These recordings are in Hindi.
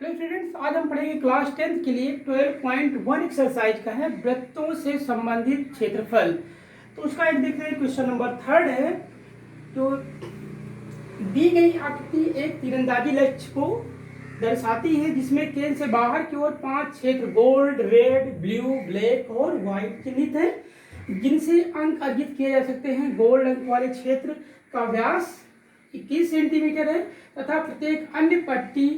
हेलो स्टूडेंट्स, आज हम पढ़ेंगे क्लास 10th के लिए 12.1 एक्सरसाइज का है वृत्तों से संबंधित क्षेत्रफल। तो उसका एक देख रहे हैं, क्वेश्चन नंबर 3 है। जो दी गई आकृति एक तीरंदाजी लक्ष्य को दर्शाती है जिसमें केंद्र से बाहर की ओर 5 क्षेत्र गोल्ड, रेड, ब्लू, ब्लैक और व्हाइट चिन्हित हैं, जिनसे अंक अर्जित किए जा सकते हैं। गोल्ड अंक वाले क्षेत्र का व्यास 21 सेंटीमीटर है तथा प्रत्येक अन्य पट्टी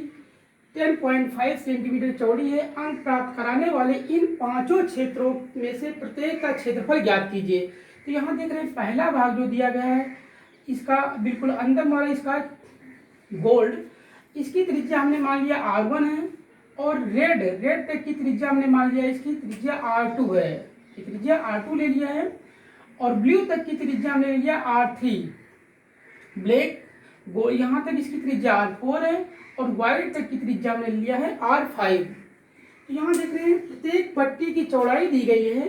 10.5 सेंटीमीटर चौड़ी है। अंक प्राप्त कराने वाले इन पांचों क्षेत्रों में से प्रत्येक का क्षेत्रफल ज्ञात कीजिए। तो यहाँ देख रहे हैं, पहला भाग जो दिया गया है इसका बिल्कुल अंदर वाला इसका गोल्ड, इसकी त्रिज्या हमने मान लिया R1 है, और रेड तक की त्रिज्या हमने मान लिया इसकी त्रिज्या R2 है, त्रिज्या R2 ले लिया है। और ब्लू तक की त्रिज्या हमने ले लिया R3। ब्लैक यहाँ तक इसकी त्रिज्या R4 है और व्हाइट तक की त्रिज्या हमने लिया है R5। तो यहाँ देख रहे हैं, प्रत्येक पट्टी की चौड़ाई दी गई है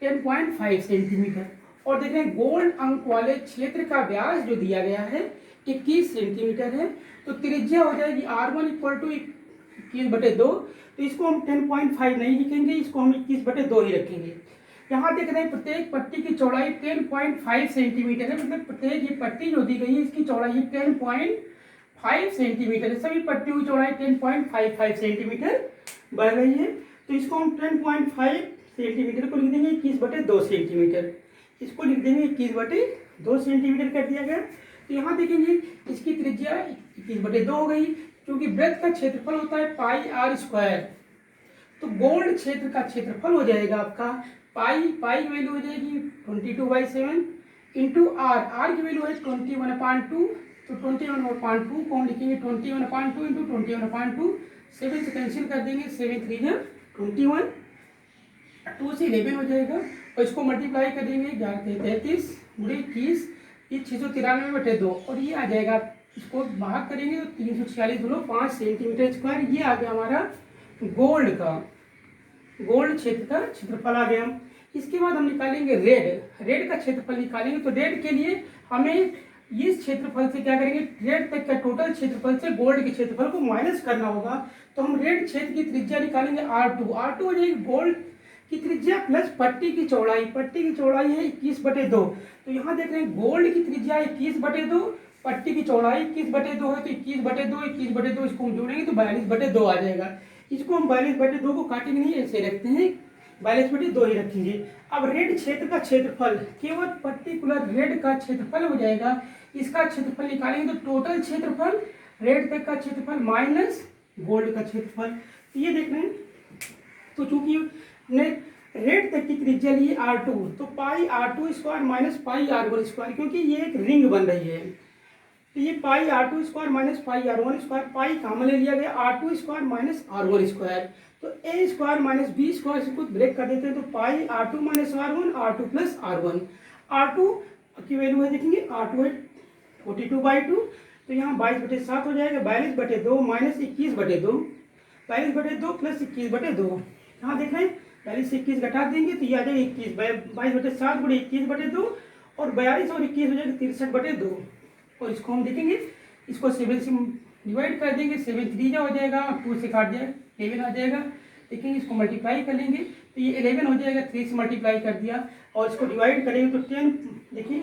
10.5 सेंटीमीटर, और देख रहे हैं गोल्ड अंक वाले क्षेत्र का व्यास जो दिया गया है 21 सेंटीमीटर है। तो त्रिज्या हो जाएगी R1 इक्वल टू 21/2। तो इसको हम 10.5 नहीं लिखेंगे, इसको हम 21/2 ही रखेंगे। यहाँ देख रहे हैं, प्रत्येक पट्टी की चौड़ाई 10.5 सेंटीमीटर है, मतलब प्रत्येक ये पट्टी जो दी गई है इसकी चौड़ाई 10.5 सेंटीमीटर है। सभी पट्टियों की चौड़ाई 10.55 सेंटीमीटर बढ़ रही है। तो इसको हम 10.5 सेंटीमीटर को लिख देंगे 21/2 सेंटीमीटर, इसको लिख देंगे 21/2 सेंटीमीटर कर दिया गया। तो यहाँ देखेंगे इसकी त्रिज्या 21/2 हो गई, क्योंकि वृत्त का क्षेत्रफल होता है πr²। तो गोल्ड क्षेत्र का क्षेत्रफल हो जाएगा आपका पाई की वैल्यू हो जाएगी 22/7 इंटू आर की वैल्यू है 21/2। तो 21/2 को हम लिखेंगे 21/2 इंटू 21/2, 7 से कैंसिल कर देंगे, 7 3 है 21, 2 से 11 हो जाएगा, और इसको मल्टीप्लाई कर देंगे 33 गुणे 21, ये 693/2, और ये आ जाएगा, इसको बाहर करेंगे तो 346.5 सेंटीमीटर स्क्वायर। ये आ गया हमारा गोल्ड क्षेत्र का क्षेत्रफल आ गया। इसके बाद हम निकालेंगे रेड का क्षेत्रफल निकालेंगे। तो रेड के लिए हमें इस क्षेत्रफल से क्या करेंगे, रेड तक का टोटल क्षेत्रफल से गोल्ड के क्षेत्रफल को माइनस करना होगा। तो हम रेड क्षेत्र की त्रिज्या निकालेंगे R2 हो जाएगी गोल्ड की त्रिज्या प्लस पट्टी की चौड़ाई है 21/2। तो यहाँ देख रहे हैं गोल्ड की त्रिज्या 21/2, पट्टी की चौड़ाई 21/2 है, तो 21/2 इसको हम जोड़ेंगे तो 42/2 आ जाएगा। इसको हम 42/2 को काटेंगे नहीं, ऐसे रखते हैं 42/2 ही रखेंगे। अब रेड क्षेत्र का क्षेत्रफल, केवल पर्टिकुलर रेड का क्षेत्रफल हो जाएगा, इसका क्षेत्रफल निकालेंगे तो टोटल क्षेत्रफल रेड तक का क्षेत्रफल माइनस गोल्ड का क्षेत्रफल। तो ये देख रहे हैं, तो चूंकि हमने रेड तक की त्रिज्या ली R2, तो πr² माइनस πr1², क्योंकि ये एक रिंग बन रही है। तो ये πr² minus πr1², pi common ले लिया गया, R2² माइनस R1²। तो a² माइनस b² से कुछ ब्रेक कर देते हैं, तो πr2 minus R1, R2 plus R1। R2 की वैल्यू है, देखेंगे R2 है 42/2, तो यहाँ 22/7 हो जाएगा, 42/2 माइनस 21/2, 42/2 प्लस 21/2। यहाँ देख रहे हैं 42 से 21 घटा देंगे तो ये आ जाएगा 21, 22/7 गुणे 21/2, और 42 और 21 हो जाएगा 63/2। और इसको हम देखेंगे, इसको 7 से डिवाइड कर देंगे, 7 3 हो जाएगा, 2 से काट जाएगा 11 आ जाएगा। देखेंगे इसको मल्टीप्लाई कर लेंगे तो ये 11 हो जाएगा, 3 से मल्टीप्लाई कर दिया, और इसको डिवाइड करेंगे तो 10 देखिए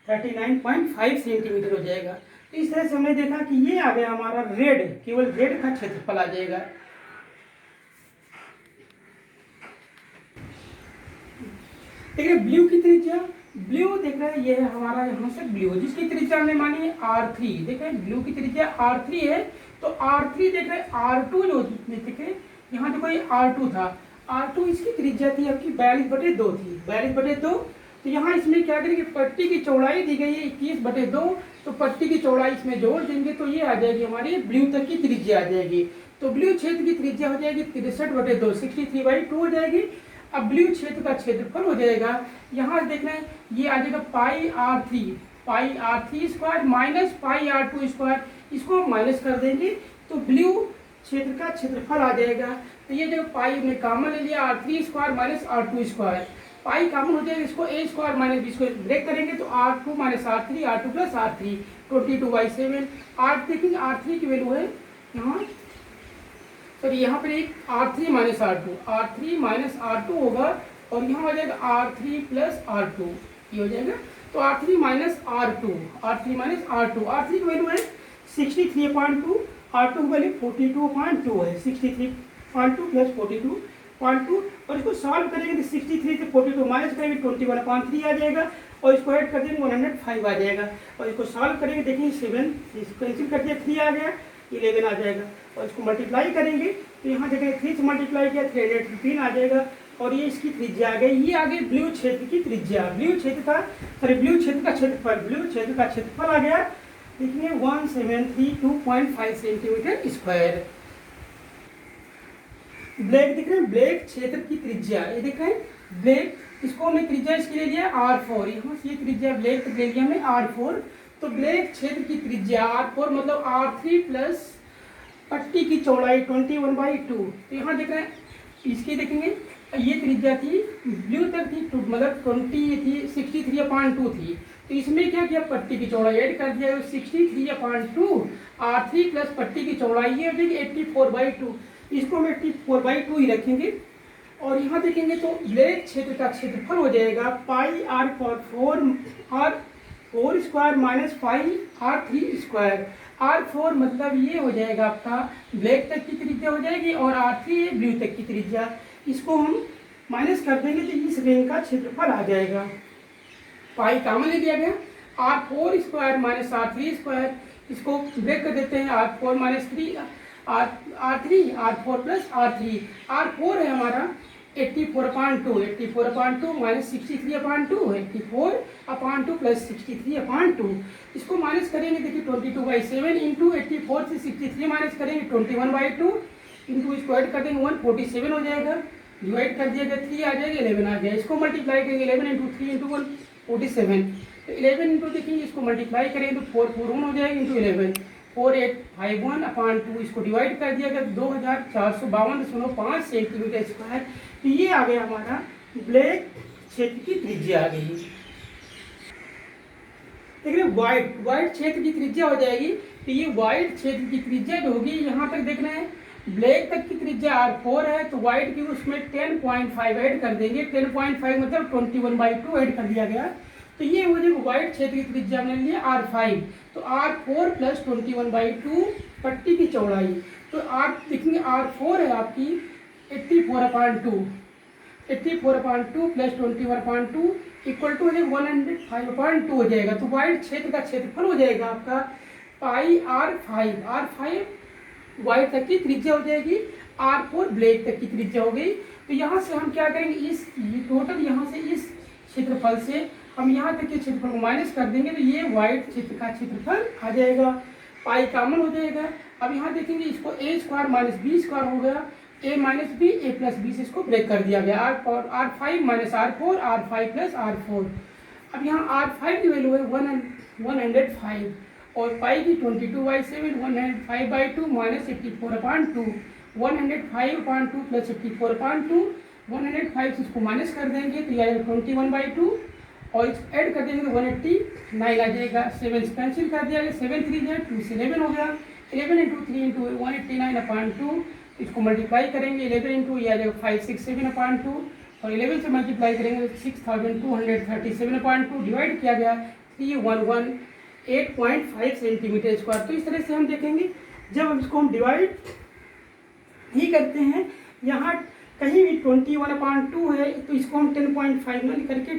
1039.5 सेंटीमीटर हो जाएगा। तो इस तरह से हमने देखा कि ये आ गया हमारा रेड, केवल रेड का क्षेत्रफल आ जाएगा। देखिए ब्लू की त्रिज्या, ब्लू देख रहे हैं ये है हमारा, यहाँ से ब्लू जिसकी त्रिज्या हमने मानी है R3। देख रहे हैं ब्लू की त्रिज्या R3 है, तो R3 देख रहे हैं R2 जो देखे यहाँ देखो ये R2 था, R2 इसकी त्रिज्या थी आपकी 42/2 थी, 42/2। तो यहाँ इसमें क्या करेंगे, पट्टी की चौड़ाई दी गई है 21/2, तो पट्टी की चौड़ाई इसमें जोड़ देंगे तो ये आ जाएगी हमारी ब्लू तक की त्रिज्या आ जाएगी। तो ब्लू क्षेत्र की त्रिज्या हो जाएगी 63/2, 63/2 हो जाएगी। अब ब्लू क्षेत्र का क्षेत्रफल हो जाएगा, यहाँ देख रहे हैं ये आ जाएगा πr3² माइनस πr2², इसको हम माइनस कर देंगे तो ब्लू क्षेत्र का क्षेत्रफल आ जाएगा। तो ये जो पाई हमने कॉमन ले लिया, R3² minus R2², pi common हो जाएगा, इसको a² माइनस b² ब्रेक करेंगे तो R2 minus R3, R2 plus R3, 22/7। R देखेंगे R3 की वैल्यू है यहाँ सॉरी यहाँ पर एक R3 माइनस R2 होगा, और यहाँ हो जाएगा R3 प्लस R2, ये हो जाएगा। तो R3 माइनस R2 R3 की वैल्यू है 63/2, R2 की वैल्यू 42/2 है, 63/2 प्लस 42/2, और इसको सॉल्व करेंगे तो 63 से 42 माइनस करेंगे 21/3 आ जाएगा, और इसको ऐड कर देंगे 105 आ जाएगा, और इसको सॉल्व करेंगे देखिए 7 इसको कैंसिल कर दिया, 3 आ गया, 11 आ जाएगा, और इसको मल्टीप्लाई करेंगे तो यहाँ जगह 3 से मल्टीप्लाई किया 315 आ जाएगा, और ये इसकी त्रिज्या आ गई। ये आ गई ब्लू क्षेत्र की त्रिज्या, ब्लू क्षेत्र का क्षेत्रफल आ गया देखिए 1732.5 सेंटीमीटर स्क्वायर। ब्लैक दिख रहे हैं, ब्लैक क्षेत्र की त्रिज्या, ये देख रहे हैं ब्लैक, इसको हमने त्रिज्या इसके ले लिया R4, यहाँ से ये त्रिज्या ब्लैक तक ले लिया हमने R4। तो ब्लैक क्षेत्र की त्रिज्या R4 मतलब R3 प्लस पट्टी की चौड़ाई 21/2। तो यहाँ देख रहे हैं, इसकी देखेंगे ये त्रिज्या थी ब्लू तक थी, मतलब 20 थी, 63/2 थी। तो इसमें क्या किया, पट्टी की चौड़ाई ऐड कर दिया, 63/2 R3 प्लस पट्टी की चौड़ाई ये हो जाएगी 84/2, इसको हम 84/2 ही रखेंगे। और यहाँ देखेंगे तो ब्लैक क्षेत्र का क्षेत्रफल हो जाएगा पाई R4 square minus pi R3 square. R4 मतलब ये हो जाएगा आपका ब्लैक तक की त्रिज्या हो जाएगी, और R3 है ब्लू तक की त्रिज्या, इसको हम माइनस कर देंगे तो इस रिंग का क्षेत्रफल आ जाएगा। पाई कॉमन ले दिया गया, R4 square minus R3 square, इसको ब्रेक कर देते हैं, R4 minus 3 R4 plus R4 है हमारा 84/2 माइनस 63/2, 84/2 प्लस 63/2, इसको माइनस करेंगे देखिए 22/7 इंटू 84 से 63 माइनस करेंगे 21/2 इंटू इसको ऐड कर देंगे 147 हो जाएगा, डिवाइड कर दिया गया 3 आ जाएगा, 11 आ गया, इसको मल्टीप्लाई करेंगे 11 इंटू 3 इंटू 147, तो 11 इंटू देखिए इसको मल्टीप्लाई करेंगे तो 441 हो जाएगा इंटू 11 4851/2, इसको डिवाइड कर दिया गया 2452.5 सेंटीमीटर स्क्वायर। तो ये आ गया हमारा ब्लैक क्षेत्र की त्रिज्या आ गई। देखिए वाइट क्षेत्र की त्रिज्या हो जाएगी, तो ये वाइट क्षेत्र की त्रिज्या जो होगी, यहाँ तक देख रहे हैं ब्लैक तक की त्रिज्या R4 है, तो वाइट की उसमें 10.5 ऐड कर देंगे, 10.5 मतलब 21/2 ऐड कर दिया गया, तो ये हो जाएगा वाइट क्षेत्र की त्रिज्या हमने लिया R5, तो R4 प्लस 21/2 पट्टी की चौड़ाई, तो आप देखेंगे R4 है आपकी 84/2 प्लस 21/2 इक्वल टू 105/2 हो जाएगा। तो वाइट क्षेत्र का क्षेत्रफल हो जाएगा आपका पाई R5 वाइट तक की त्रिज्या हो जाएगी, R4 ब्लैक तक की त्रिज्या हो गई। तो यहाँ से हम क्या करेंगे, इस टोटल यहाँ से इस क्षेत्रफल से हम यहाँ तक के क्षेत्रफल को माइनस कर देंगे, तो ये वाइट क्षेत्र का क्षेत्रफल आ जाएगा, पाई कॉमन हो जाएगा। अब यहाँ देखेंगे इसको a square minus b square हो गया, a minus b a plus b से इसको ब्रेक कर दिया गया, R5 minus R4 R5 plus R4। अब यहाँ R5 की वैल्यू है 105, और पाई की 22/7 105/2 माइनस 84/2, 105/2 प्लस 84/2, 105 से इसको माइनस कर देंगे तो यह 21/2, और ऐड कर देंगे तो 189 आ जाएगा, 7 से कैंसिल कर दिया गया, 7 3 है 2 से 11 हो गया, 11 इंटू 3 इंटू 189/2, इसको मल्टीप्लाई करेंगे 11 इंटू ये आ जाएगा 567/2, और 11 से मल्टीप्लाई करेंगे 6237/2, डिवाइड किया गया 3118.5 सेंटीमीटर स्क्वायर। तो इस तरह से हम देखेंगे जब हम इसको हम डिवाइड ही करते हैं, यहाँ कहीं भी 21/2 है तो इसको हम 10.5 ना करके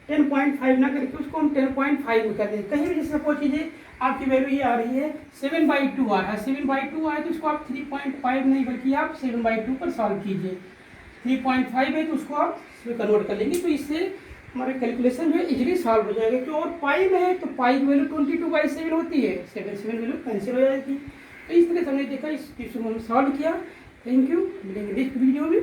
10.5 ना करके उसको हम 10.5 में कर दें। कहीं भी जैसे सपोज कीजिए आपकी वैल्यू ये आ रही है 7/2 आ रहा है, 7/2 आए तो उसको आप 3.5 नहीं बल्कि आप 7/2 पर सॉल्व कीजिए, 3.5 है तो उसको आप इसमें कन्वर्ट कर लेंगे, तो इससे हमारा कैलकुलेशन जो है इजीली सॉल्व हो जाएगा। क्यों, और पाई में है तो पाई की वैल्यू 22/7 होती है, 7 वैल्यू कैंसिल हो जाएगी। तो इस तरह से हमने देखा, इस क्वेश्चन को हमने सॉल्व किया। थैंक यू, मिलेंगे नेक्स्ट वीडियो में।